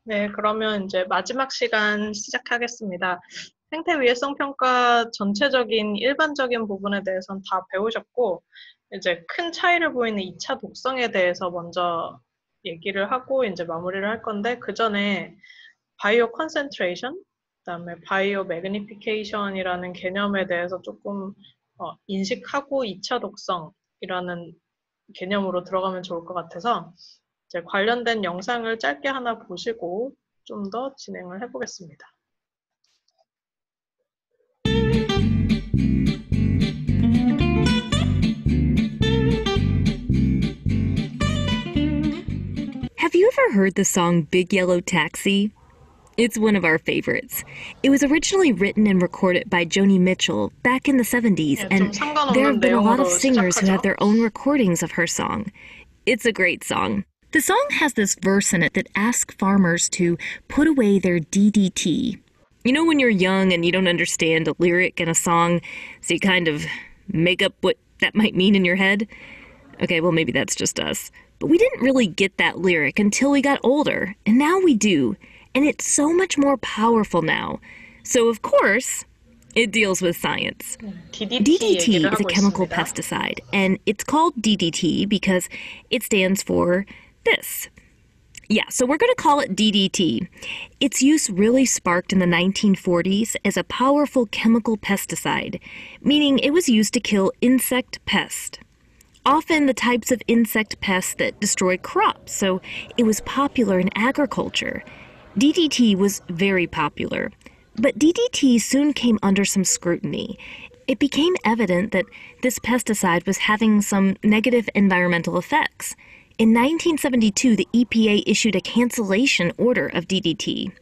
네, 그러면 이제 마지막 시간 시작하겠습니다. 생태 위해성 평가 전체적인 일반적인 부분에 대해서는 다 배우셨고, 이제 큰 차이를 보이는 2차 독성에 대해서 먼저 얘기를 하고 이제 마무리를 할 건데, 그 전에 바이오 컨센트레이션, 그다음에 바이오 매그니피케이션이라는 개념에 대해서 조금 인식하고 2차 독성이라는 개념으로 들어가면 좋을 것 같아서 이제 관련된 영상을 짧게 하나 보시고 좀 더 진행을 해보겠습니다. Have you ever heard the song Big Yellow Taxi? It's one of our favorites. It was originally written and recorded by Joni Mitchell back in the 70s, 예, 좀 and there 상관없는 have been a lot of 내용으로 singers who have 시작하죠. their own recordings of her song. It's a great song. The song has this verse in it that asks farmers to put away their DDT. You know when you're young and you don't understand a lyric in a song, so you kind of make up what that might mean in your head? Okay, well, maybe that's just us. But we didn't really get that lyric until we got older, and now we do. And it's so much more powerful now. So, of course, it deals with science. DDT DDT 얘기를 is a 하고 chemical 있습니다. pesticide, and it's called DDT because it stands for this. Yeah, so we're going to call it DDT. Its use really sparked in the 1940s as a powerful chemical pesticide, meaning it was used to kill insect pests. Often the types of insect pests that destroy crops, so it was popular in agriculture. DDT was very popular, but DDT soon came under some scrutiny. It became evident that this pesticide was having some negative environmental effects. In 1972, the EPA issued a cancellation order of DDT.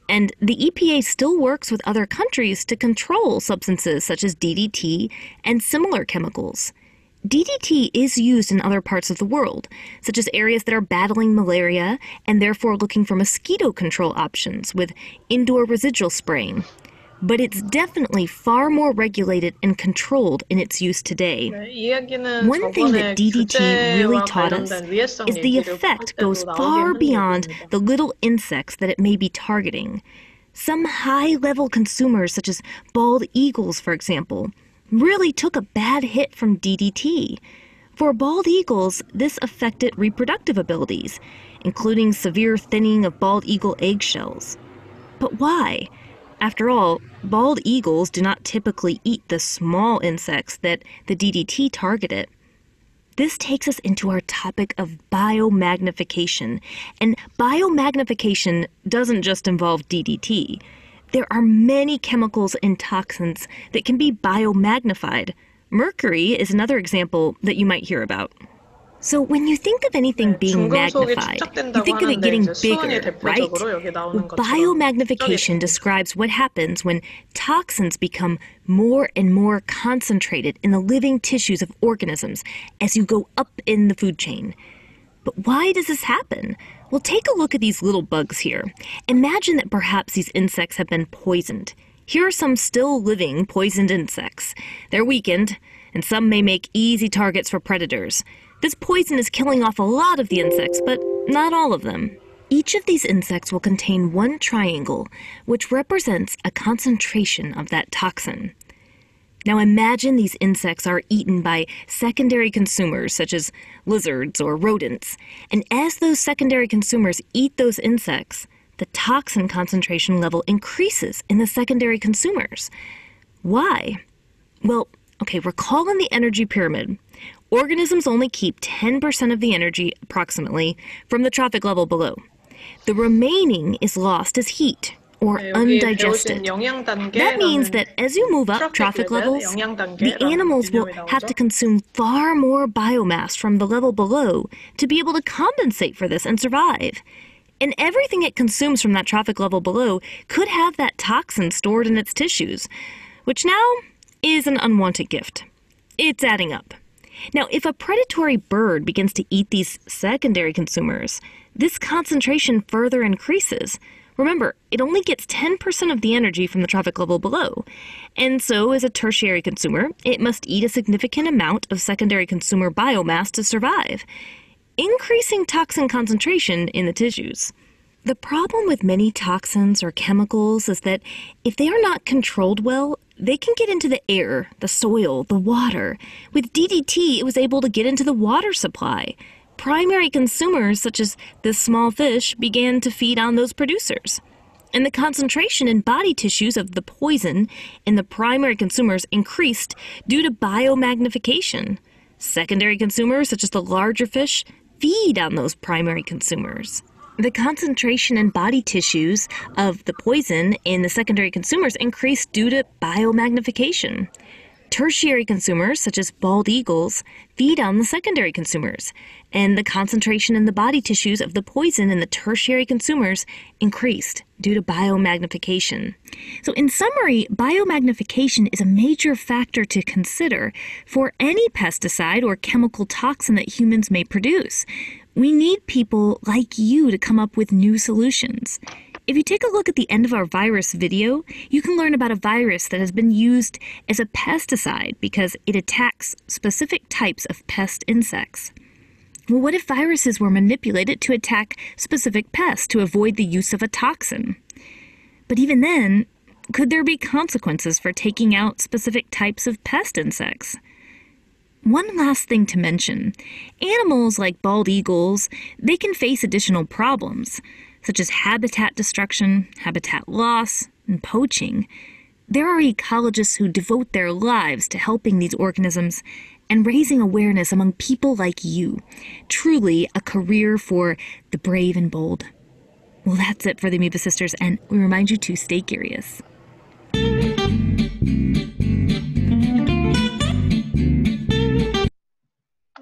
And the EPA still works with other countries to control substances such as DDT and similar chemicals. DDT is used in other parts of the world, such as areas that are battling malaria and therefore looking for mosquito control options with indoor residual spraying. But it's definitely far more regulated and controlled in its use today. 네, 이 얘기는 One thing that 저번에 DDT really 규제와 taught us 관련된 위해성 is the 얘기를 할 effect 때도 goes 나오긴 far 한 beyond 얘기입니다. the little insects that it may be targeting. Some high-level consumers, such as bald eagles, for example, really took a bad hit from DDT. For bald eagles, this affected reproductive abilities, including severe thinning of bald eagle eggshells. But why? After all, bald eagles do not typically eat the small insects that the DDT targeted. This takes us into our topic of biomagnification. And biomagnification doesn't just involve DDT. There are many chemicals and toxins that can be biomagnified. Mercury is another example that you might hear about. So when you think of anything 네, being 중금속이 magnified, you 축적된다고 think of it 하는데 getting 이제 수은이 bigger, right? 대표적으로 여기 나오는 Well, 것처럼 biomagnification 축적이 됩니다. describes what happens when toxins become more and more concentrated in the living tissues of organisms as you go up in the food chain. But why does this happen? Well, take a look at these little bugs here. Imagine that perhaps these insects have been poisoned. Here are some still living poisoned insects. They're weakened, and some may make easy targets for predators. This poison is killing off a lot of the insects, but not all of them. Each of these insects will contain one triangle, which represents a concentration of that toxin. Now imagine these insects are eaten by secondary consumers such as lizards or rodents, and as those secondary consumers eat those insects, the toxin concentration level increases in the secondary consumers. Why? Well, okay, recall in the energy pyramid, organisms only keep 10% of the energy, approximately, from the trophic level below. The remaining is lost as heat, or 네, 여기 undigested. 배우신 영양 That means 단계라는 that as you move up trophic levels, 영양 the 단계라는 animals will 개념이 have 나오죠. to consume far more biomass from the level below to be able to compensate for this and survive. And everything it consumes from that trophic level below could have that toxin stored in its tissues, which now is an unwanted gift. It's adding up. Now, if a predatory bird begins to eat these secondary consumers, this concentration further increases. Remember, it only gets 10% of the energy from the trophic level below. And so, as a tertiary consumer, it must eat a significant amount of secondary consumer biomass to survive, increasing toxin concentration in the tissues. The problem with many toxins or chemicals is that if they are not controlled well, they can get into the air, the soil, the water. With DDT, it was able to get into the water supply. Primary consumers, such as this small fish, began to feed on those producers. And the concentration in body tissues of the poison in the primary consumers increased due to biomagnification. Secondary consumers, such as the larger fish, feed on those primary consumers. The concentration in body tissues of the poison in the secondary consumers increased due to biomagnification. Tertiary consumers, such as bald eagles, feed on the secondary consumers, and the concentration in the body tissues of the poison in the tertiary consumers increased due to biomagnification. So in summary, biomagnification is a major factor to consider for any pesticide or chemical toxin that humans may produce. We need people like you to come up with new solutions. If you take a look at the end of our virus video, you can learn about a virus that has been used as a pesticide because it attacks specific types of pest insects. Well, what if viruses were manipulated to attack specific pests to avoid the use of a toxin? But even then, could there be consequences for taking out specific types of pest insects? One last thing to mention, animals like bald eagles, they can face additional problems, such as habitat destruction, habitat loss, and poaching. There are ecologists who devote their lives to helping these organisms and raising awareness among people like you. Truly a career for the brave and bold. Well, that's it for the Amoeba Sisters, and we remind you to stay curious.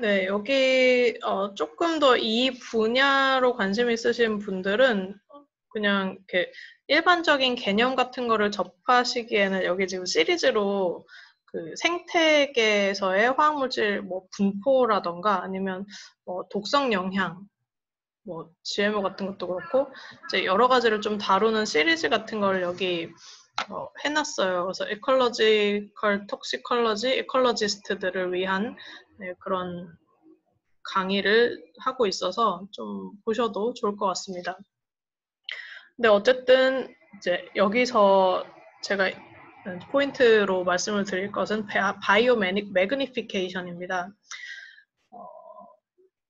네, 여기 조금 더 이 분야로 관심 있으신 분들은 그냥 이렇게 일반적인 개념 같은 거를 접하시기에는 여기 지금 시리즈로 그 생태계에서의 화학물질 뭐 분포라던가 아니면 뭐 독성 영향, 뭐 GMO 같은 것도 그렇고 이제 여러 가지를 좀 다루는 시리즈 같은 걸 여기 해놨어요. 그래서 에컬러지컬 톡시컬러지 에컬러지스트들을 위한 네, 그런 강의를 하고 있어서 좀 보셔도 좋을 것 같습니다. 근데 어쨌든 이제 여기서 제가 포인트로 말씀을 드릴 것은 바이오 매그니피케이션입니다.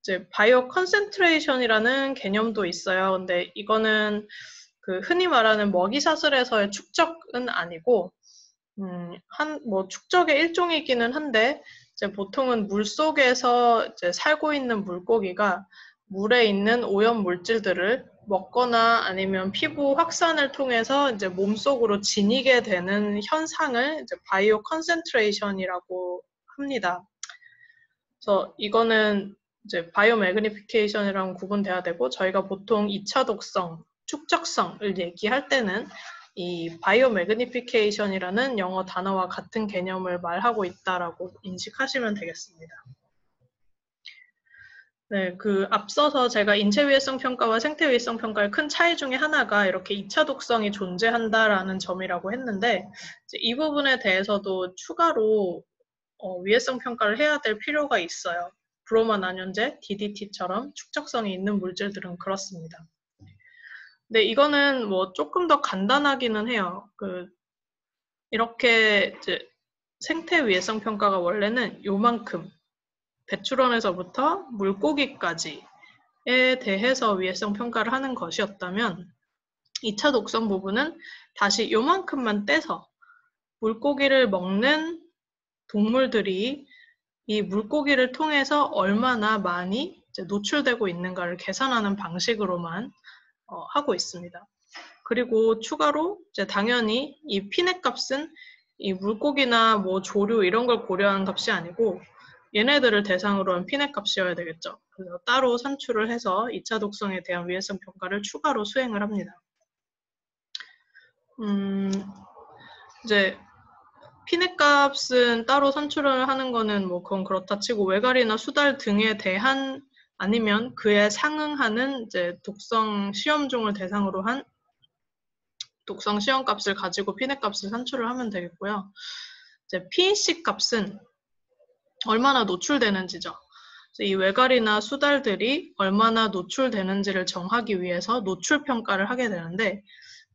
이제 바이오 컨센트레이션이라는 개념도 있어요. 근데 이거는 그 흔히 말하는 먹이사슬에서의 축적은 아니고 뭐 축적의 일종이기는 한데 이제 보통은 물 속에서 이제 살고 있는 물고기가 물에 있는 오염 물질들을 먹거나 아니면 피부 확산을 통해서 이제 몸속으로 지니게 되는 현상을 이제 바이오 컨센트레이션이라고 합니다. 그래서 이거는 이제 바이오 매그니피케이션이랑 구분돼야 되고 저희가 보통 2차 독성, 축적성을 얘기할 때는 이 바이오 매그니피케이션이라는 영어 단어와 같은 개념을 말하고 있다라고 인식하시면 되겠습니다. 네, 그 앞서서 제가 인체 위해성 평가와 생태 위해성 평가의 큰 차이 중에 하나가 이렇게 2차 독성이 존재한다라는 점이라고 했는데 이 부분에 대해서도 추가로 위해성 평가를 해야 될 필요가 있어요. 브로마 난연제, DDT처럼 축적성이 있는 물질들은 그렇습니다. 근데 이거는 뭐 조금 더 간단하기는 해요. 이렇게 이제 생태 위해성 평가가 원래는 요만큼 배출원에서부터 물고기까지에 대해서 위해성 평가를 하는 것이었다면 2차 독성 부분은 다시 요만큼만 떼서 물고기를 먹는 동물들이 이 물고기를 통해서 얼마나 많이 이제 노출되고 있는가를 계산하는 방식으로만 하고 있습니다. 그리고 추가로 이제 당연히 이 피넷 값은 이 물고기나 뭐 조류 이런 걸 고려하는 값이 아니고 얘네들을 대상으로 한 피넷 값이어야 되겠죠. 그래서 따로 산출을 해서 2차 독성에 대한 위해성 평가를 추가로 수행을 합니다. 이제 피넷 값은 따로 산출을 하는 거는 뭐 그건 그렇다 치고 외가리나 수달 등에 대한 아니면 그에 상응하는 이제 독성 시험종을 대상으로 한 독성 시험 값을 가지고 피넷 값을 산출을 하면 되겠고요. 이제 PEC 값은 얼마나 노출되는지죠. 이 외가리나 수달들이 얼마나 노출되는지를 정하기 위해서 노출 평가를 하게 되는데,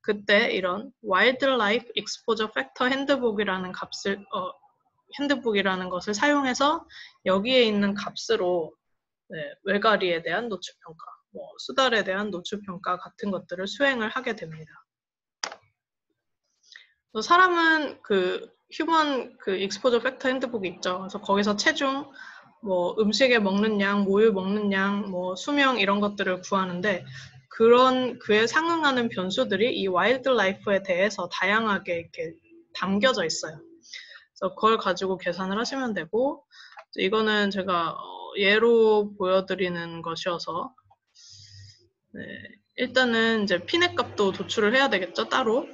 그때 이런 Wildlife Exposure Factor 핸드북이라는 것을 사용해서 여기에 있는 값으로 외가리에 대한 노출 평가, 수달에 대한 노출 평가 같은 것들을 수행을 하게 됩니다. 사람은 휴먼 익스포저 팩터 핸드북이 있죠. 그래서 거기서 체중, 음식에 먹는 양, 모유 먹는 양, 수명 이런 것들을 구하는데, 그에 상응하는 변수들이 이 와일드 라이프에 대해서 다양하게 이렇게 담겨져 있어요. 그래서 그걸 가지고 계산을 하시면 되고, 이거는 제가 예로 보여드리는 것이어서, 일단은 이제 피넷 값도 도출을 해야 되겠죠, 따로.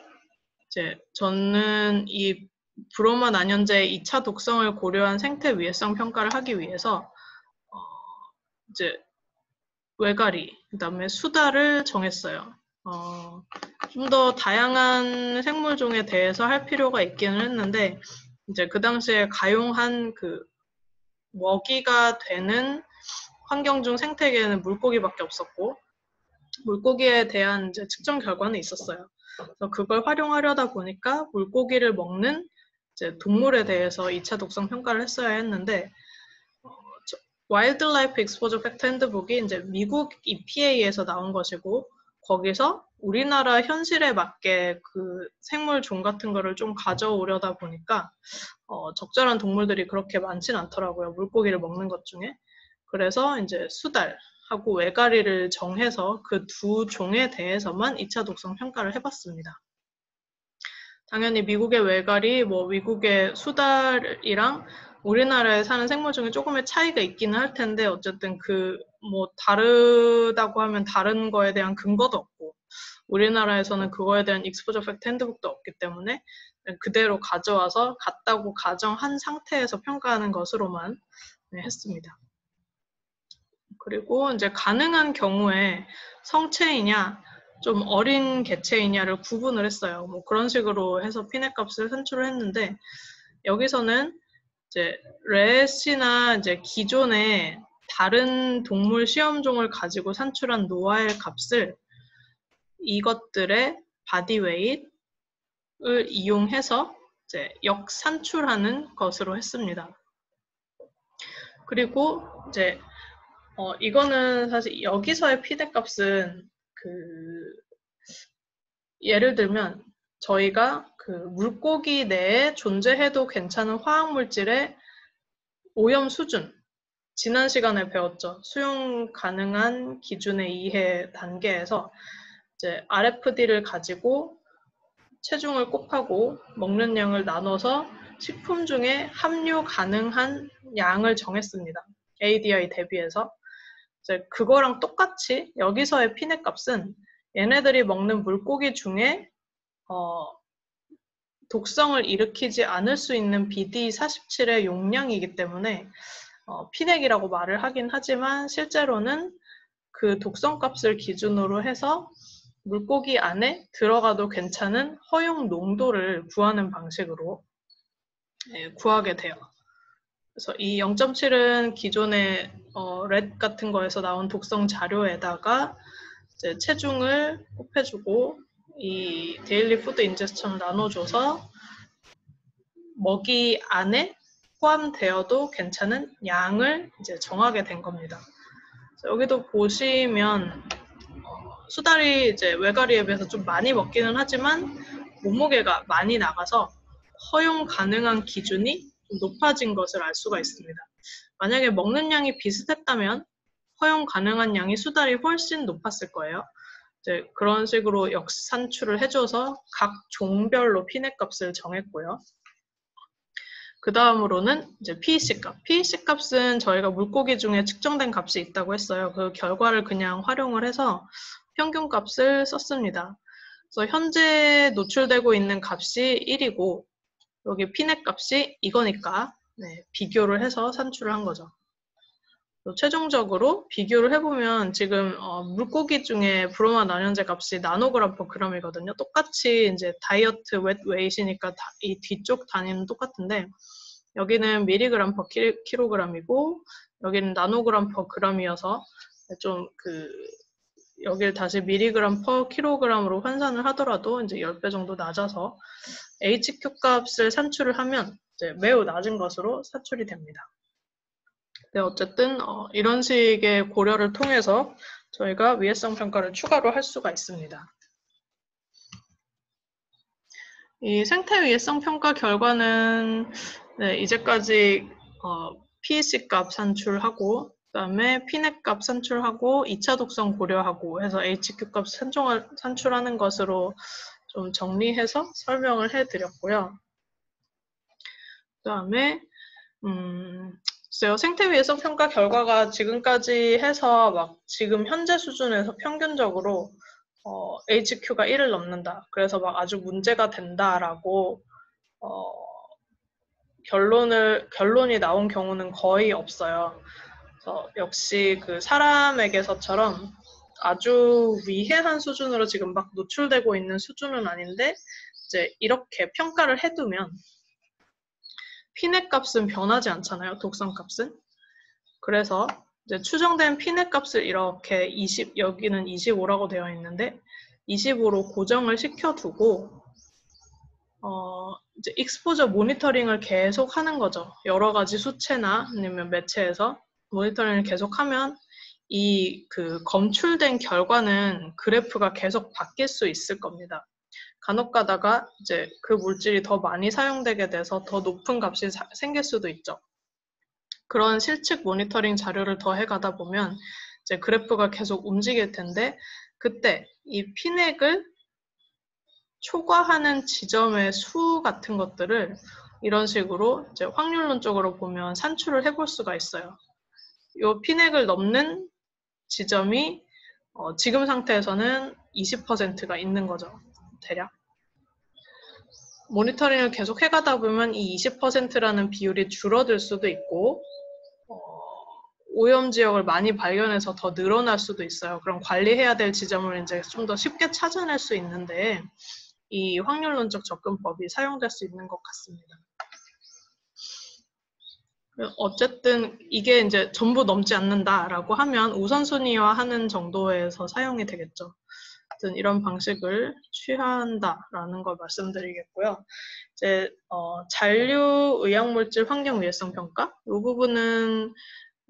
저는 이 브로마 난연제의 2차 독성을 고려한 생태 위해성 평가를 하기 위해서 이제 외가리, 그다음에 수달을 정했어요. 좀 더 다양한 생물종에 대해서 할 필요가 있기는 했는데, 이제 그 당시에 가용한 먹이가 되는 환경중 생태계에는 물고기밖에 없었고, 물고기에 대한 이제 측정 결과는 있었어요. 그래서 그걸 활용하려다 보니까 물고기를 먹는 이제 동물에 대해서 2차 독성 평가를 했어야 했는데, 와일드라이프 익스포저 팩터 핸드북이 이제 미국 EPA에서 나온 것이고, 거기서 우리나라 현실에 맞게 생물 종 같은 거를 좀 가져오려다 보니까 적절한 동물들이 그렇게 많진 않더라고요. 물고기를 먹는 것 중에. 그래서 이제 수달하고 외가리를 정해서 그 두 종에 대해서만 2차 독성 평가를 해봤습니다. 당연히 미국의 외가리, 미국의 수달이랑 우리나라에 사는 생물 중에 조금의 차이가 있기는 할 텐데, 어쨌든 다르다고 하면 다른 거에 대한 근거도 없고, 우리나라에서는 그거에 대한 익스포저 팩트 핸드북도 없기 때문에 그대로 가져와서 같다고 가정한 상태에서 평가하는 것으로만 했습니다. 그리고 이제 가능한 경우에 성체이냐, 좀 어린 개체이냐를 구분을 했어요. 그런 식으로 해서 피넷 값을 산출을 했는데, 여기서는 이제 렛이나 이제 기존의 다른 동물 시험종을 가지고 산출한 노아엘 값을 이것들의 바디 웨이트을 이용해서 이제 역산출하는 것으로 했습니다. 그리고 이제 이거는 사실 여기서의 피넷 값은 예를 들면 저희가 물고기 내에 존재해도 괜찮은 화학물질의 오염 수준, 지난 시간에 배웠죠. 수용 가능한 기준의 이해 단계에서 이제 RFD를 가지고 체중을 곱하고 먹는 양을 나눠서 식품 중에 함유 가능한 양을 정했습니다. ADI 대비해서. 이제 그거랑 똑같이 여기서의 피넷 값은 얘네들이 먹는 물고기 중에 독성을 일으키지 않을 수 있는 BD47의 용량이기 때문에 피넥이라고 말을 하긴 하지만 실제로는 그 독성값을 기준으로 해서 물고기 안에 들어가도 괜찮은 허용 농도를 구하는 방식으로 구하게 돼요. 그래서 이 0.7은 기존의 렛 같은 거에서 나온 독성 자료에다가 이제 체중을 곱해주고 이 데일리 푸드 인제스천을 나눠줘서 먹이 안에 포함되어도 괜찮은 양을 이제 정하게 된 겁니다. 여기도 보시면 수달이 이제 외가리에 비해서 좀 많이 먹기는 하지만 몸무게가 많이 나가서 허용 가능한 기준이 좀 높아진 것을 알 수가 있습니다. 만약에 먹는 양이 비슷했다면 허용 가능한 양이 수달이 훨씬 높았을 거예요. 이제 그런 식으로 역산출을 해줘서 각 종별로 피넷 값을 정했고요. 그 다음으로는 이제 PEC 값. PEC 값은 저희가 물고기 중에 측정된 값이 있다고 했어요. 그 결과를 그냥 활용을 해서 평균 값을 썼습니다. 그래서 현재 노출되고 있는 값이 1이고 여기 피넷 값이 이거니까 비교를 해서 산출을 한 거죠. 최종적으로 비교를 해보면 지금 물고기 중에 브로마 난연제 값이 나노그램 퍼 그램이거든요. 똑같이 이제 다이어트 웻 웨이트니까 이 뒤쪽 단위는 똑같은데 여기는 밀리그램 퍼 킬로그램이고 여기는 나노그램 퍼 그램이어서 좀 여기를 다시 미리그램 퍼 킬로그램으로 환산을 하더라도 이제 10배 정도 낮아서 HQ 값을 산출을 하면 이제 매우 낮은 것으로 산출이 됩니다. 네, 어쨌든 이런 식의 고려를 통해서 저희가 위해성 평가를 추가로 할 수가 있습니다. 이 생태 위해성 평가 결과는 네, 이제까지 PEC 값 산출하고 그다음에 PNET 값 산출하고 2차 독성 고려하고 해서 HQ 값 산출하는 것으로 좀 정리해서 설명을 해드렸고요. 그다음에 글쎄요, 생태 위해성 평가 결과가 지금까지 해서 막 지금 현재 수준에서 평균적으로 HQ가 1을 넘는다. 그래서 막 아주 문제가 된다라고 결론이 나온 경우는 거의 없어요. 그래서 역시 그 사람에게서처럼 아주 위해한 수준으로 지금 막 노출되고 있는 수준은 아닌데 이제 이렇게 평가를 해두면 PNET 값은 변하지 않잖아요. 독성 값은. 그래서 이제 추정된 PNET 값을 이렇게 여기는 25라고 되어 있는데 25로 고정을 시켜두고 이제 익스포저 모니터링을 계속 하는 거죠. 여러 가지 수체나 아니면 매체에서 모니터링을 계속하면 이 검출된 결과는 그래프가 계속 바뀔 수 있을 겁니다. 간혹 가다가 이제 그 물질이 더 많이 사용되게 돼서 더 높은 값이 생길 수도 있죠. 그런 실측 모니터링 자료를 더해 가다 보면 이제 그래프가 계속 움직일 텐데 그때 이 PNET을 초과하는 지점의 수 같은 것들을 이런 식으로 이제 확률론적으로 보면 산출을 해볼 수가 있어요. 이 PNET을 넘는 지점이 지금 상태에서는 20%가 있는 거죠. 대략. 모니터링을 계속 해가다 보면 이 20%라는 비율이 줄어들 수도 있고 오염 지역을 많이 발견해서 더 늘어날 수도 있어요. 그럼 관리해야 될 지점을 이제 좀 더 쉽게 찾아낼 수 있는데 이 확률론적 접근법이 사용될 수 있는 것 같습니다. 어쨌든 이게 이제 전부 넘지 않는다라고 하면 우선순위화하는 정도에서 사용이 되겠죠. 어쨌든 이런 방식을 취한다라는 걸 말씀드리겠고요. 이제 잔류 의약물질 환경 위해성 평가 이 부분은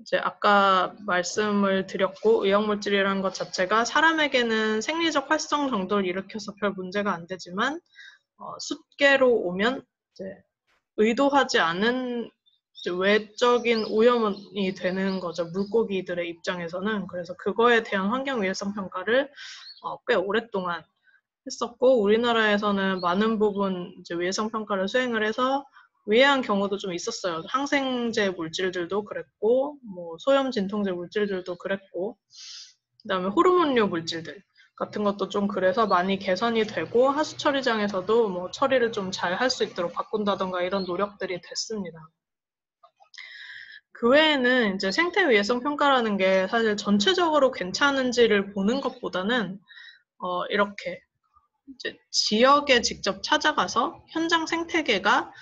이제 아까 말씀을 드렸고 의약물질이라는 것 자체가 사람에게는 생리적 활성 정도를 일으켜서 별 문제가 안 되지만 숫계로 오면 이제 의도하지 않은 이제 외적인 오염이 되는 거죠. 물고기들의 입장에서는. 그래서 그거에 대한 환경 위해성 평가를 꽤 오랫동안 했었고 우리나라에서는 많은 부분 이제 위해성 평가를 수행을 해서 위해한 경우도 좀 있었어요. 항생제 물질들도 그랬고 뭐 소염 진통제 물질들도 그랬고 그다음에 호르몬류 물질들 같은 것도 좀 그래서 많이 개선이 되고 하수 처리장에서도 뭐 처리를 좀 잘 할 수 있도록 바꾼다던가 이런 노력들이 됐습니다. 그 외에는 이제 생태 위해성 평가라는 게 사실 전체적으로 괜찮은지를 보는 것보다는 이렇게 이제 지역에 직접 찾아가서 현장 생태계가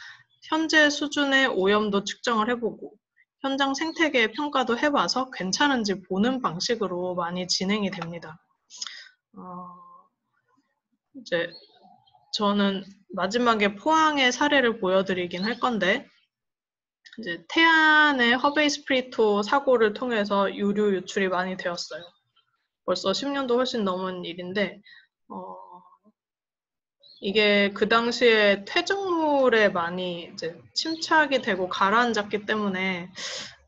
현재 수준의 오염도 측정을 해보고 현장 생태계 평가도 해봐서 괜찮은지 보는 방식으로 많이 진행이 됩니다. 이제 저는 마지막에 포항의 사례를 보여드리긴 할 건데 이제 태안의 허베이스프리토 사고를 통해서 유류 유출이 많이 되었어요. 벌써 10년도 훨씬 넘은 일인데 이게 그 당시에 퇴적물에 많이 이제 침착이 되고 가라앉았기 때문에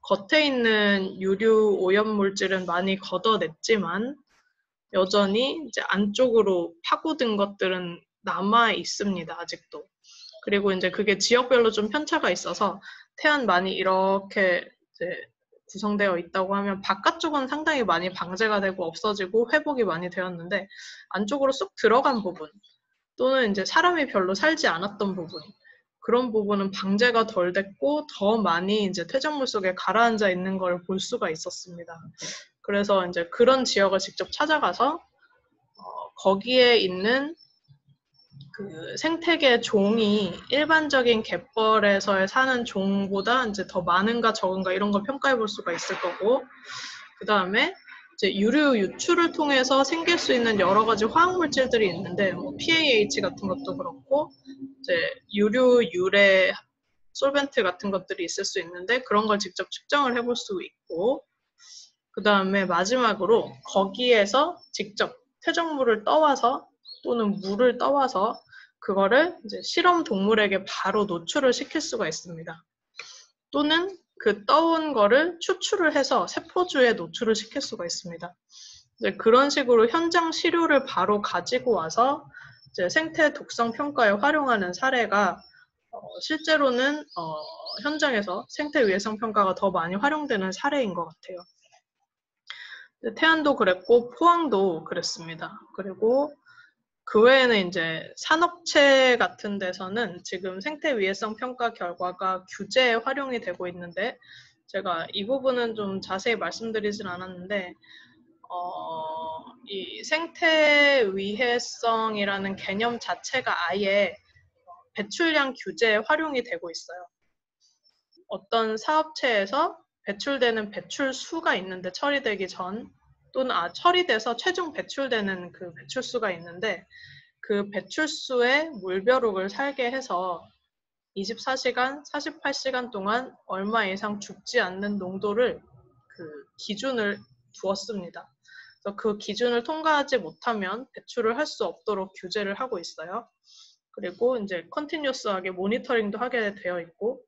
겉에 있는 유류 오염 물질은 많이 걷어냈지만 여전히 이제 안쪽으로 파고든 것들은 남아 있습니다. 아직도. 그리고 이제 그게 지역별로 좀 편차가 있어서 태안 많이 이렇게 이제 구성되어 있다고 하면 바깥쪽은 상당히 많이 방제가 되고 없어지고 회복이 많이 되었는데 안쪽으로 쑥 들어간 부분 또는 이제 사람이 별로 살지 않았던 부분 그런 부분은 방제가 덜 됐고 더 많이 이제 퇴적물 속에 가라앉아 있는 걸 볼 수가 있었습니다. 그래서 이제 그런 지역을 직접 찾아가서 거기에 있는 그 생태계 종이 일반적인 갯벌에서 사는 종보다 이제 더 많은가 적은가 이런 걸 평가해 볼 수가 있을 거고, 그 다음에 이제 유류 유출을 통해서 생길 수 있는 여러 가지 화학 물질들이 있는데, 뭐 PAH 같은 것도 그렇고, 이제 유류 유래 솔벤트 같은 것들이 있을 수 있는데 그런 걸 직접 측정을 해볼 수 있고, 그 다음에 마지막으로 거기에서 직접 퇴적물을 떠와서 또는 물을 떠와서 그거를 이제 실험 동물에게 바로 노출을 시킬 수가 있습니다. 또는 그 떠온 거를 추출을 해서 세포주에 노출을 시킬 수가 있습니다. 이제 그런 식으로 현장 시료를 바로 가지고 와서 이제 생태 독성 평가에 활용하는 사례가 실제로는 현장에서 생태 위해성 평가가 더 많이 활용되는 사례인 것 같아요. 태안도 그랬고 포항도 그랬습니다. 그리고 그 외에는 이제 산업체 같은 데서는 지금 생태 위해성 평가 결과가 규제에 활용이 되고 있는데, 제가 이 부분은 좀 자세히 말씀드리진 않았는데, 이 생태 위해성이라는 개념 자체가 아예 배출량 규제에 활용이 되고 있어요. 어떤 사업체에서 배출되는 배출수가 있는데 처리되기 전, 또는 처리돼서 최종 배출되는 그 배출수가 있는데, 그 배출수에 물벼룩을 살게 해서 24시간, 48시간 동안 얼마 이상 죽지 않는 농도를 그 기준을 두었습니다. 그래서 그 기준을 통과하지 못하면 배출을 할 수 없도록 규제를 하고 있어요. 그리고 이제 컨티뉴어스하게 모니터링도 하게 되어 있고,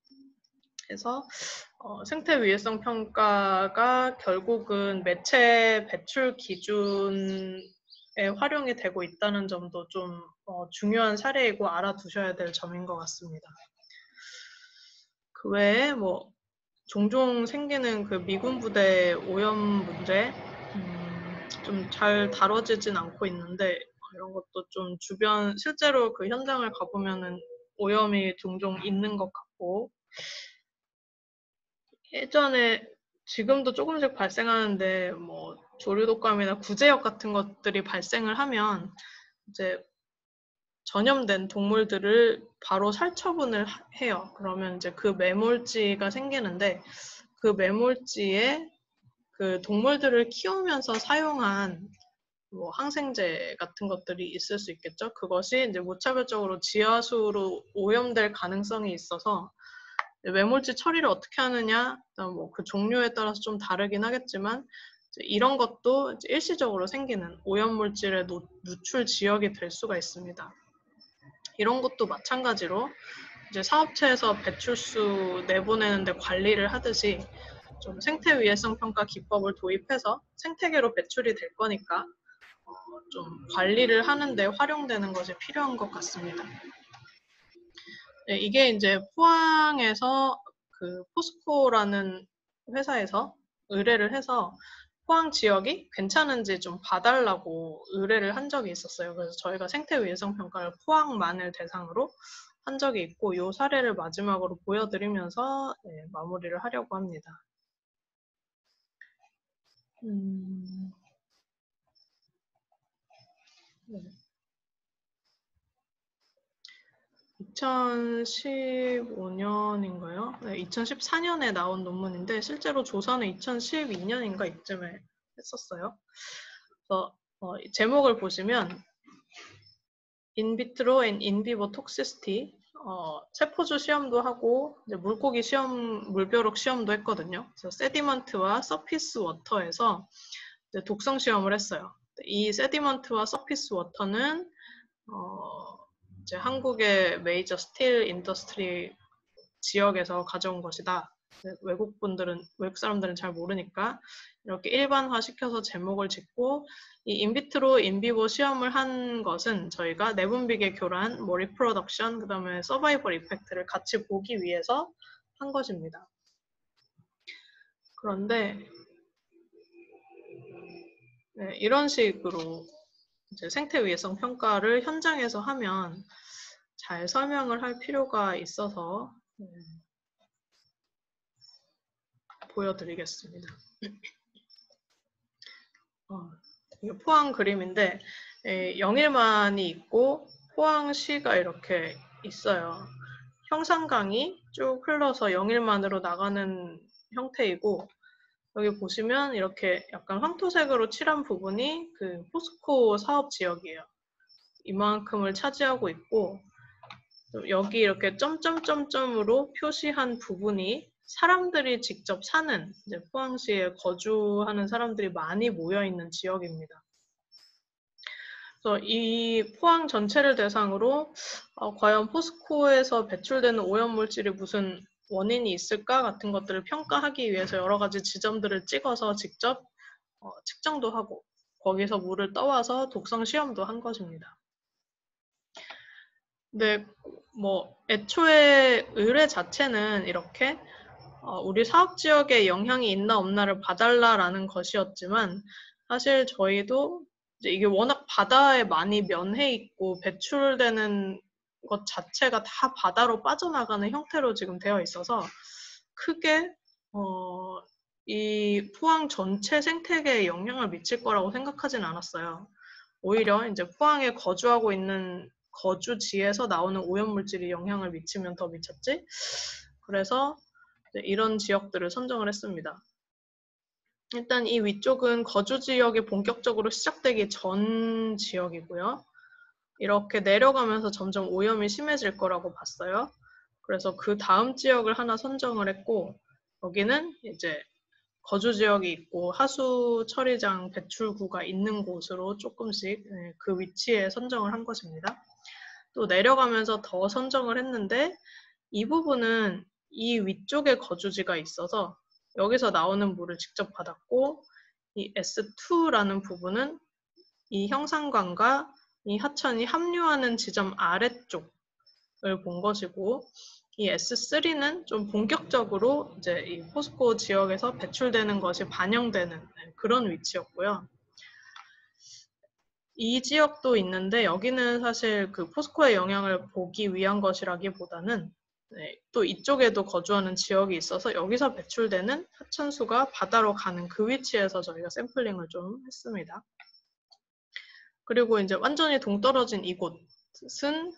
해서 생태 위해성 평가가 결국은 매체 배출 기준에 활용이 되고 있다는 점도 좀 중요한 사례이고 알아두셔야 될 점인 것 같습니다. 그 외에 뭐 종종 생기는 그 미군 부대 오염 문제, 좀 잘 다뤄지진 않고 있는데, 이런 것도 좀 주변 실제로 그 현장을 가보면은 오염이 종종 있는 것 같고, 예전에 지금도 조금씩 발생하는데 뭐 조류독감이나 구제역 같은 것들이 발생을 하면 이제 전염된 동물들을 바로 살처분을 해요. 그러면 이제 그 매몰지가 생기는데, 그 매몰지에 그 동물들을 키우면서 사용한 뭐 항생제 같은 것들이 있을 수 있겠죠. 그것이 이제 무차별적으로 지하수로 오염될 가능성이 있어서 매몰지 처리를 어떻게 하느냐, 뭐 그 종류에 따라서 좀 다르긴 하겠지만 이런 것도 이제 일시적으로 생기는 오염물질의 누출 지역이 될 수가 있습니다. 이런 것도 마찬가지로 이제 사업체에서 배출수 내보내는데 관리를 하듯이 좀 생태 위해성 평가 기법을 도입해서 생태계로 배출이 될 거니까 좀 관리를 하는데 활용되는 것이 필요한 것 같습니다. 네, 이게 이제 포항에서 그 포스코라는 회사에서 의뢰를 해서 포항 지역이 괜찮은지 좀 봐달라고 의뢰를 한 적이 있었어요. 그래서 저희가 생태 위해성 평가를 포항만을 대상으로 한 적이 있고, 이 사례를 마지막으로 보여드리면서 마무리를 하려고 합니다. 네. 2015년인가요? 네, 2014년에 나온 논문인데 실제로 조사는 2012년인가 이쯤에 했었어요. 그래서 제목을 보시면 인비트로 앤 인비보 톡시시티, 세포주 시험도 하고 이제 물고기 시험, 물벼룩 시험도 했거든요. 그래서 세디먼트와 서피스 워터에서 이제 독성 시험을 했어요. 이 세디먼트와 서피스 워터는 이제 한국의 메이저 스틸 인더스트리 지역에서 가져온 것이다. 외국 사람들은 잘 모르니까 이렇게 일반화 시켜서 제목을 짓고, 이 인비트로 인비보 시험을 한 것은 저희가 내분비계 교란, 뭐 리프로덕션, 그 다음에 서바이벌 이펙트를 같이 보기 위해서 한 것입니다. 그런데 네, 이런 식으로 이제 생태 위해성 평가를 현장에서 하면 잘 설명을 할 필요가 있어서 보여드리겠습니다. 이게 포항 그림인데 영일만이 있고 포항시가 이렇게 있어요. 형산강이 쭉 흘러서 영일만으로 나가는 형태이고, 여기 보시면 이렇게 약간 황토색으로 칠한 부분이 그 포스코 사업 지역이에요. 이만큼을 차지하고 있고, 여기 이렇게 점점점점으로 표시한 부분이 사람들이 직접 사는, 이제 포항시에 거주하는 사람들이 많이 모여 있는 지역입니다. 그래서 이 포항 전체를 대상으로 과연 포스코에서 배출되는 오염물질이 무슨 원인이 있을까 같은 것들을 평가하기 위해서 여러 가지 지점들을 찍어서 직접 측정도 하고 거기서 물을 떠와서 독성 시험도 한 것입니다. 근데 뭐 애초에 의뢰 자체는 이렇게 우리 사업 지역에 영향이 있나 없나를 봐달라라는 것이었지만 사실 저희도 이제 이게 워낙 바다에 많이 면해 있고 배출되는 것 자체가 다 바다로 빠져나가는 형태로 지금 되어 있어서 크게 이 포항 전체 생태계에 영향을 미칠 거라고 생각하진 않았어요. 오히려 이제 포항에 거주하고 있는 거주지에서 나오는 오염물질이 영향을 미치면 더 미쳤지? 그래서 이런 지역들을 선정을 했습니다. 일단 이 위쪽은 거주 지역이 본격적으로 시작되기 전 지역이고요. 이렇게 내려가면서 점점 오염이 심해질 거라고 봤어요. 그래서 그 다음 지역을 하나 선정을 했고, 여기는 이제 거주 지역이 있고 하수 처리장 배출구가 있는 곳으로 조금씩 그 위치에 선정을 한 것입니다. 또 내려가면서 더 선정을 했는데 이 부분은 이 위쪽에 거주지가 있어서 여기서 나오는 물을 직접 받았고 이 S2라는 부분은 이 형산강과 이 하천이 합류하는 지점 아래쪽을 본 것이고 이 S3는 좀 본격적으로 이제 이 포스코 지역에서 배출되는 것이 반영되는 그런 위치였고요. 이 지역도 있는데 여기는 사실 그 포스코의 영향을 보기 위한 것이라기보다는 또 이쪽에도 거주하는 지역이 있어서 여기서 배출되는 하천수가 바다로 가는 그 위치에서 저희가 샘플링을 좀 했습니다. 그리고 이제 완전히 동떨어진 이곳은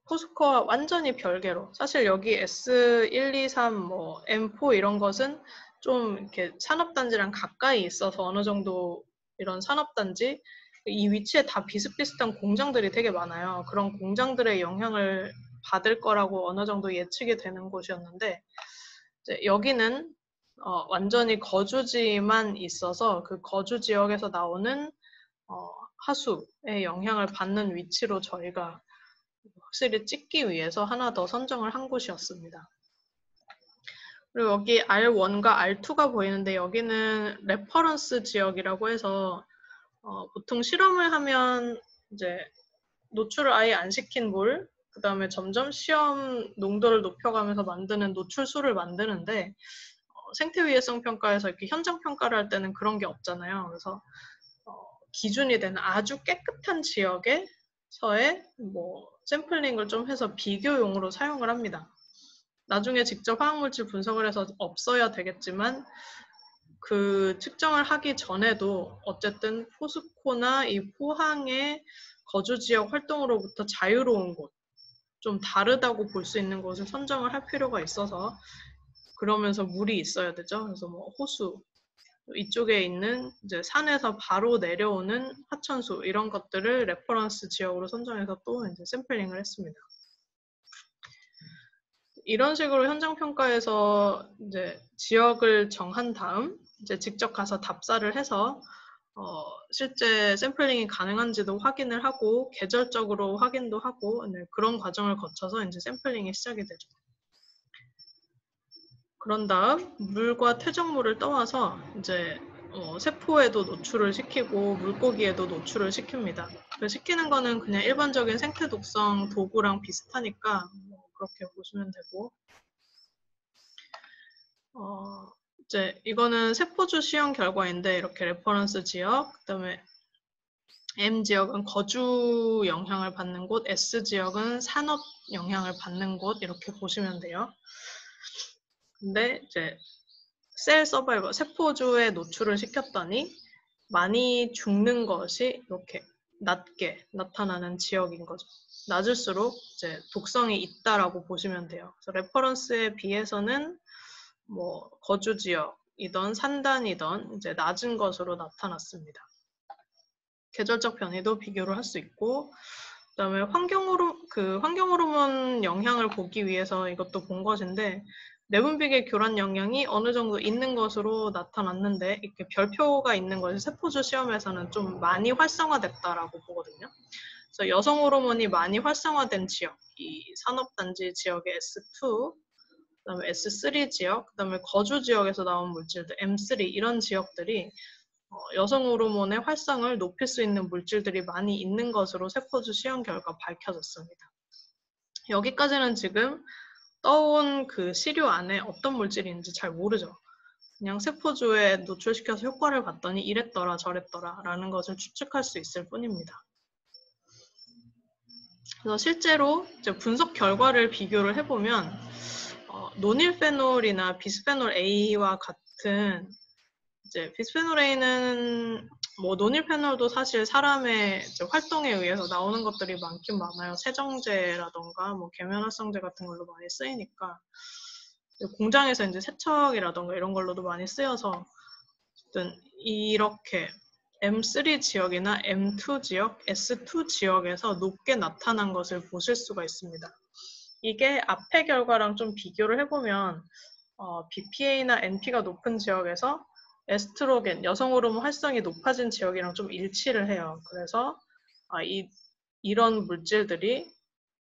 포스코와 완전히 별개로 사실 여기 S1, 2, 3, 뭐 M4 이런 것은 좀 이렇게 산업단지랑 가까이 있어서 어느 정도 이런 산업단지 이 위치에 다 비슷비슷한 공장들이 되게 많아요. 그런 공장들의 영향을 받을 거라고 어느 정도 예측이 되는 곳이었는데 이제 여기는 완전히 거주지만 있어서 그 거주 지역에서 나오는 하수의 영향을 받는 위치로 저희가 확실히 찍기 위해서 하나 더 선정을 한 곳이었습니다. 그리고 여기 R1과 R2가 보이는데 여기는 레퍼런스 지역이라고 해서 보통 실험을 하면 이제 노출을 아예 안 시킨 물, 그 다음에 점점 시험 농도를 높여가면서 만드는 노출수를 만드는데 생태위해성 평가에서 이렇게 현장 평가를 할 때는 그런 게 없잖아요. 그래서 기준이 되는 아주 깨끗한 지역에서의 뭐 샘플링을 좀 해서 비교용으로 사용을 합니다. 나중에 직접 화학물질 분석을 해서 없어야 되겠지만 그 측정을 하기 전에도 어쨌든 포스코나 이 포항의 거주지역 활동으로부터 자유로운 곳, 좀 다르다고 볼 수 있는 곳을 선정을 할 필요가 있어서 그러면서 물이 있어야 되죠. 그래서 뭐 호수, 이쪽에 있는 이제 산에서 바로 내려오는 하천수 이런 것들을 레퍼런스 지역으로 선정해서 또 이제 샘플링을 했습니다. 이런 식으로 현장 평가에서 이제 지역을 정한 다음 이제 직접 가서 답사를 해서 실제 샘플링이 가능한지도 확인을 하고 계절적으로 확인도 하고 그런 과정을 거쳐서 이제 샘플링이 시작이 되죠. 그런 다음 물과 퇴적물을 떠와서 이제 세포에도 노출을 시키고 물고기에도 노출을 시킵니다. 시키는 거는 그냥 일반적인 생태 독성 도구랑 비슷하니까 그렇게 보시면 되고 이제 이거는 세포주 시험 결과인데 이렇게 레퍼런스 지역, 그다음에 M 지역은 거주 영향을 받는 곳, S 지역은 산업 영향을 받는 곳 이렇게 보시면 돼요. 근데 이제 셀 서바이벌, 세포주에 노출을 시켰더니 많이 죽는 것이 이렇게 낮게 나타나는 지역인 거죠. 낮을수록 이제 독성이 있다라고 보시면 돼요. 그래서 레퍼런스에 비해서는 뭐 거주 지역이던 산단이던 이제 낮은 것으로 나타났습니다. 계절적 변이도 비교를 할 수 있고, 그다음에 환경 호르몬 영향을 보기 위해서 이것도 본 것인데 내분비계 교란 영향이 어느 정도 있는 것으로 나타났는데 이렇게 별표가 있는 것이 세포주 시험에서는 좀 많이 활성화됐다라고 보거든요. 그래서 여성 호르몬이 많이 활성화된 지역, 이 산업단지 지역의 S2, 그다음에 S3 지역, 그다음에 거주 지역에서 나온 물질들 M3 이런 지역들이 여성 호르몬의 활성을 높일 수 있는 물질들이 많이 있는 것으로 세포주 시험 결과 밝혀졌습니다. 여기까지는 지금 떠온 그 시료 안에 어떤 물질이 있는지 잘 모르죠. 그냥 세포주에 노출시켜서 효과를 봤더니 이랬더라 저랬더라 라는 것을 추측할 수 있을 뿐입니다. 그래서 실제로 이제 분석 결과를 비교를 해보면 노닐페놀이나 비스페놀 A와 같은 이제 비스페놀 A는 뭐 노닐페놀도 사실 사람의 활동에 의해서 나오는 것들이 많긴 많아요. 세정제라던가 뭐 계면활성제 같은 걸로 많이 쓰이니까 공장에서 이제 세척이라던가 이런 걸로도 많이 쓰여서 어쨌든 이렇게 M3 지역이나 M2 지역, S2 지역에서 높게 나타난 것을 보실 수가 있습니다. 이게 앞의 결과랑 좀 비교를 해보면 BPA나 NP가 높은 지역에서 에스트로겐, 여성 호르몬 활성이 높아진 지역이랑 좀 일치를 해요. 그래서 이런 물질들이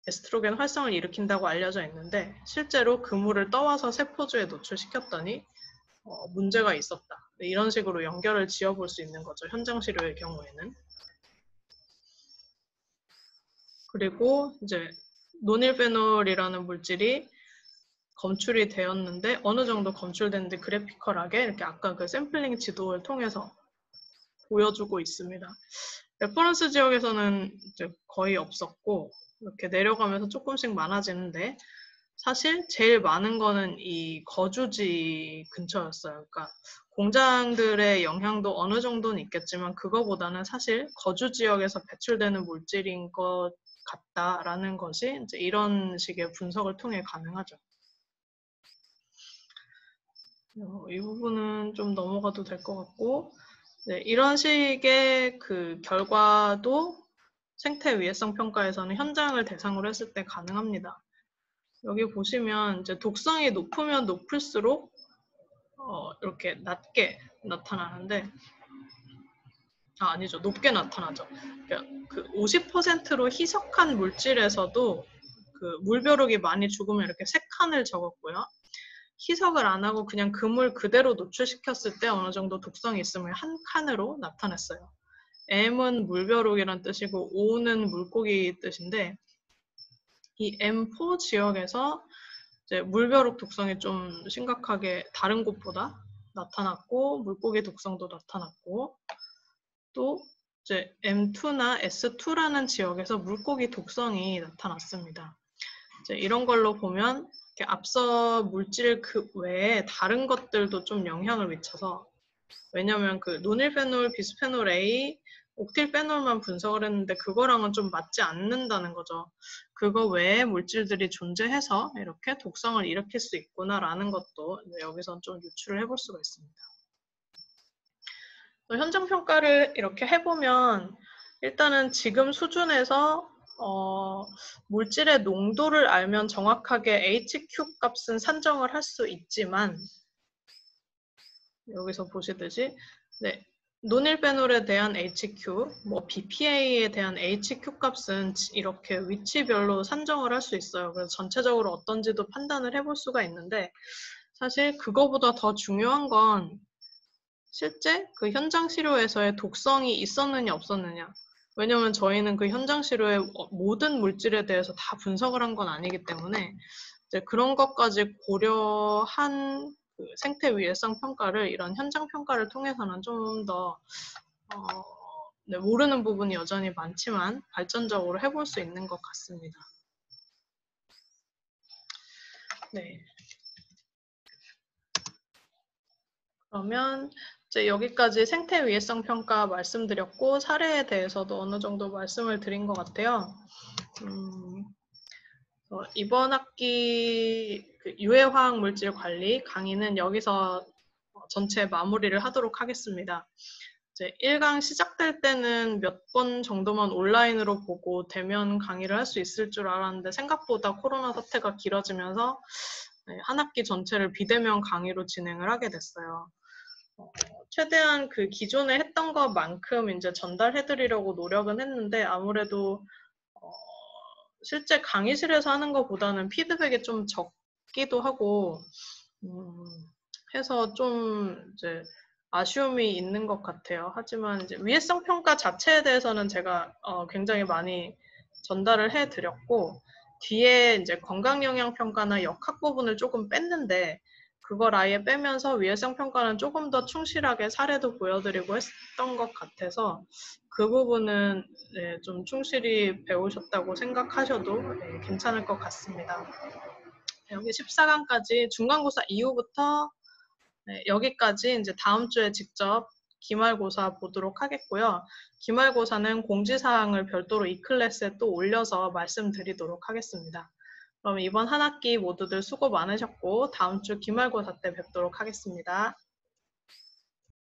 에스트로겐 활성을 일으킨다고 알려져 있는데 실제로 그물을 떠와서 세포주에 노출시켰더니 문제가 있었다. 이런 식으로 연결을 지어볼 수 있는 거죠. 현장 시료의 경우에는. 그리고 이제 노닐페놀이라는 물질이 검출이 되었는데 어느 정도 검출됐는데 그래피컬하게 이렇게 아까 그 샘플링 지도를 통해서 보여주고 있습니다. 레퍼런스 지역에서는 이제 거의 없었고 이렇게 내려가면서 조금씩 많아지는데 사실 제일 많은 거는 이 거주지 근처였어요. 그러니까 공장들의 영향도 어느 정도는 있겠지만 그거보다는 사실 거주 지역에서 배출되는 물질인 것 같다라는 것이 이제 이런 식의 분석을 통해 가능하죠. 이 부분은 좀 넘어가도 될 것 같고, 네, 이런 식의 그 결과도 생태 위해성 평가에서는 현장을 대상으로 했을 때 가능합니다. 여기 보시면 이제 독성이 높으면 높을수록 이렇게 낮게 나타나는데, 아니죠, 높게 나타나죠. 그러니까 그 50%로 희석한 물질에서도 그 물벼룩이 많이 죽으면 이렇게 3칸을 적었고요. 희석을 안 하고 그냥 그물 그대로 노출시켰을 때 어느 정도 독성이 있음을 1칸으로 나타냈어요. M은 물벼룩이란 뜻이고 O는 물고기 뜻인데 이 M4 지역에서 이제 물벼룩 독성이 좀 심각하게 다른 곳보다 나타났고 물고기 독성도 나타났고 또 이제 M2나 S2라는 지역에서 물고기 독성이 나타났습니다. 이제 이런 걸로 보면 앞서 물질 그 외에 다른 것들도 좀 영향을 미쳐서 왜냐면 그 노닐페놀, 비스페놀 A, 옥틸페놀만 분석을 했는데 그거랑은 좀 맞지 않는다는 거죠. 그거 외에 물질들이 존재해서 이렇게 독성을 일으킬 수 있구나라는 것도 여기서 좀 유추를 해볼 수가 있습니다. 현장 평가를 이렇게 해보면 일단은 지금 수준에서 물질의 농도를 알면 정확하게 HQ 값은 산정을 할 수 있지만 여기서 보시듯이 네, 노닐페놀에 대한 HQ, 뭐 BPA에 대한 HQ 값은 이렇게 위치별로 산정을 할 수 있어요. 그래서 전체적으로 어떤지도 판단을 해볼 수가 있는데 사실 그거보다 더 중요한 건 실제 그 현장 시료에서의 독성이 있었느냐 없었느냐. 왜냐면 저희는 그 현장 시료의 모든 물질에 대해서 다 분석을 한 건 아니기 때문에 이제 그런 것까지 고려한 그 생태 위해성 평가를 이런 현장 평가를 통해서는 좀 더 네, 모르는 부분이 여전히 많지만 발전적으로 해볼 수 있는 것 같습니다. 네. 그러면 이제 여기까지 생태 위해성 평가 말씀드렸고 사례에 대해서도 어느 정도 말씀을 드린 것 같아요. 이번 학기 유해화학 물질 관리 강의는 여기서 전체 마무리를 하도록 하겠습니다. 이제 1강 시작될 때는 몇 번 정도만 온라인으로 보고 대면 강의를 할 수 있을 줄 알았는데 생각보다 코로나 사태가 길어지면서 한 학기 전체를 비대면 강의로 진행을 하게 됐어요. 최대한 그 기존에 했던 것만큼 이제 전달해드리려고 노력은 했는데 아무래도 실제 강의실에서 하는 것보다는 피드백이 좀 적기도 하고 해서 좀 이제 아쉬움이 있는 것 같아요. 하지만 이제 위해성 평가 자체에 대해서는 제가 굉장히 많이 전달을 해드렸고 뒤에 이제 건강 영향 평가나 역학 부분을 조금 뺐는데 그걸 아예 빼면서 위해성 평가는 조금 더 충실하게 사례도 보여드리고 했던 것 같아서 그 부분은 네, 좀 충실히 배우셨다고 생각하셔도 네, 괜찮을 것 같습니다. 여기 14강까지 중간고사 이후부터 네, 여기까지 이제 다음 주에 직접 기말고사 보도록 하겠고요. 기말고사는 공지사항을 별도로 이 클래스에 또 올려서 말씀드리도록 하겠습니다. 그럼 이번 한 학기 모두들 수고 많으셨고 다음 주 기말고사 때 뵙도록 하겠습니다.